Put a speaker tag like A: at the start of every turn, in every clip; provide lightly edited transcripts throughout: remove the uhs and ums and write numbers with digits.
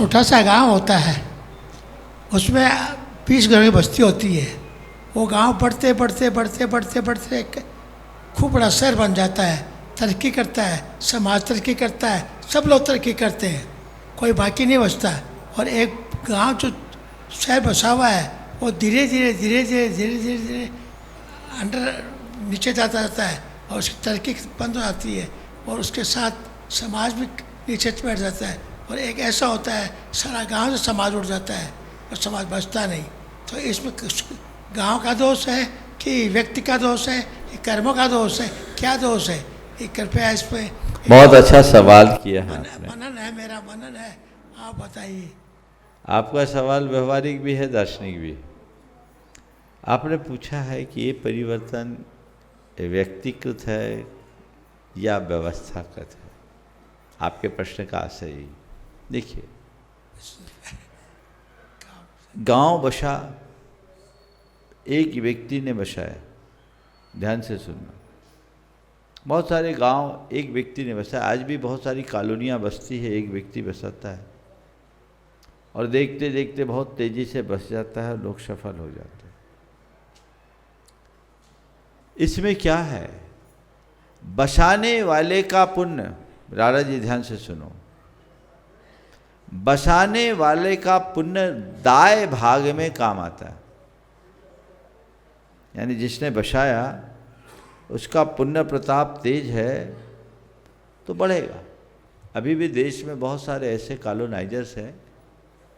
A: छोटा सा गांव होता है, उसमें 20 घरों की बस्ती होती है। वो गांव बढ़ते बढ़ते बढ़ते बढ़ते बढ़ते एक खूब बड़ा शहर बन जाता है, तरक्की करता है, समाज तरक्की करता है, सब लोग तरक्की करते हैं, कोई बाकी नहीं बचता। और एक गांव जो शहर बसा हुआ है वो धीरे धीरे धीरे धीरे धीरे धीरे धीरे अंडर नीचे जाता जाता है और उसकी तरक्की बंद हो जाती है और उसके साथ समाज भी नीचे बैठ जाता है। और एक ऐसा होता है सारा गांव से समाज उठ जाता है और समाज बचता नहीं। तो इसमें गांव का दोष है कि व्यक्ति का दोष है कि कर्मों का दोष है, क्या दोष है? ये कृपया इस पर
B: बहुत अच्छा सवाल किया है आपने।
A: मनन है, मेरा मनन है, आप बताइए।
B: आपका सवाल व्यवहारिक भी है, दार्शनिक भी है। आपने पूछा है कि ये परिवर्तन व्यक्तिकृत है या व्यवस्थागत है। आपके प्रश्न का आशय यही। देखिए, गांव बसा, एक व्यक्ति ने बसाया। ध्यान से सुनना, बहुत सारे गांव एक व्यक्ति ने बसाया। आज भी बहुत सारी कॉलोनियां बसती है, एक व्यक्ति बसाता है और देखते देखते बहुत तेजी से बस जाता है, लोग सफल हो जाते हैं। इसमें क्या है? बसाने वाले का पुण्य। राणा जी ध्यान से सुनो, बसाने वाले का पुण्य दाएं भाग में काम आता है। यानी जिसने बसाया उसका पुण्य प्रताप तेज है तो बढ़ेगा। अभी भी देश में बहुत सारे ऐसे कॉलोनाइजर्स हैं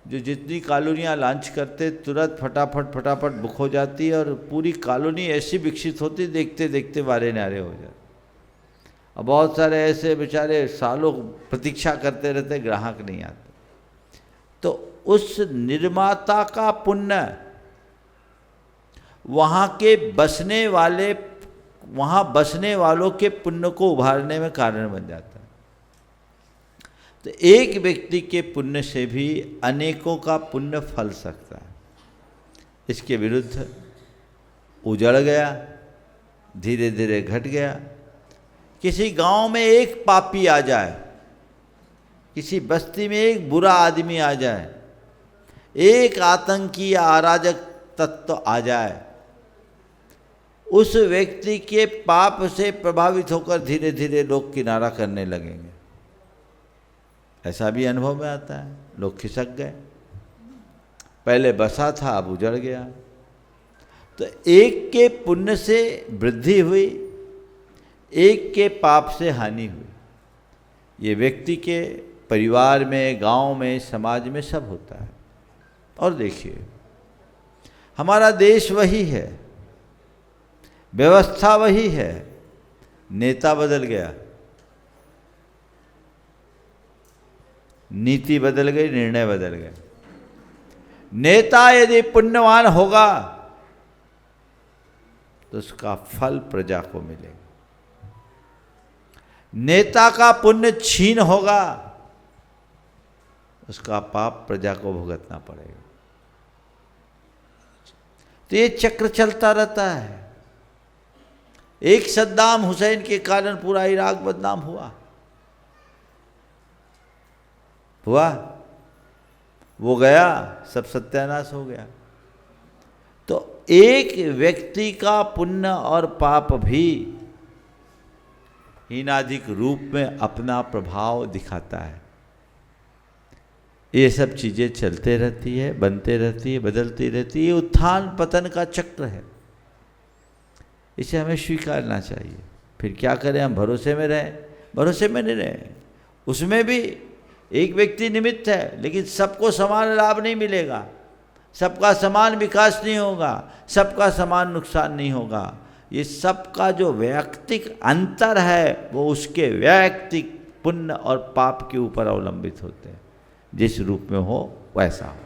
B: जो जितनी कॉलोनियाँ लॉन्च करते तुरंत फटाफट बुक हो जाती है और पूरी कॉलोनी ऐसी विकसित होती, देखते देखते वारे नारे हो जाते। और बहुत सारे ऐसे बेचारे सालों प्रतीक्षा करते रहते, ग्राहक नहीं आते। तो उस निर्माता का पुण्य वहाँ के बसने वाले, वहाँ बसने वालों के पुण्य को उभारने में कारण बन जाता है। तो एक व्यक्ति के पुण्य से भी अनेकों का पुण्य फल सकता है। इसके विरुद्ध उजड़ गया, धीरे धीरे घट गया। किसी गांव में एक पापी आ जाए, किसी बस्ती में एक बुरा आदमी आ जाए, एक आतंकी या अराजक तत्व आ जाए, उस व्यक्ति के पाप से प्रभावित होकर धीरे धीरे लोग किनारा करने लगेंगे। ऐसा भी अनुभव में आता है। लोग खिसक गए, पहले बसा था अब उजड़ गया। तो एक के पुण्य से वृद्धि हुई, एक के पाप से हानि हुई। ये व्यक्ति के परिवार में, गांव में, समाज में सब होता है। और देखिए, हमारा देश वही है, व्यवस्था वही है, नेता बदल गया, नीति बदल गई, निर्णय बदल गए। नेता यदि पुण्यवान होगा तो उसका फल प्रजा को मिलेगा। नेता का पुण्य छीन होगा, उसका पाप प्रजा को भुगतना पड़ेगा। तो ये चक्र चलता रहता है। एक सद्दाम हुसैन के कारण पूरा इराक बदनाम हुआ। वो गया, सब सत्यानाश हो गया। तो एक व्यक्ति का पुण्य और पाप भी हीनाधिक रूप में अपना प्रभाव दिखाता है। ये सब चीज़ें चलते रहती है, बनते रहती है, बदलती रहती है। ये उत्थान पतन का चक्र है, इसे हमें स्वीकारना चाहिए। फिर क्या करें? हम भरोसे में रहें? भरोसे में नहीं रहें। उसमें भी एक व्यक्ति निमित्त है, लेकिन सबको समान लाभ नहीं मिलेगा, सबका समान विकास नहीं होगा, सबका समान नुकसान नहीं होगा। ये सबका जो वैयक्तिक अंतर है वो उसके वैयक्तिक पुण्य और पाप के ऊपर अवलंबित होते हैं। जिस रूप में हो वैसा हो।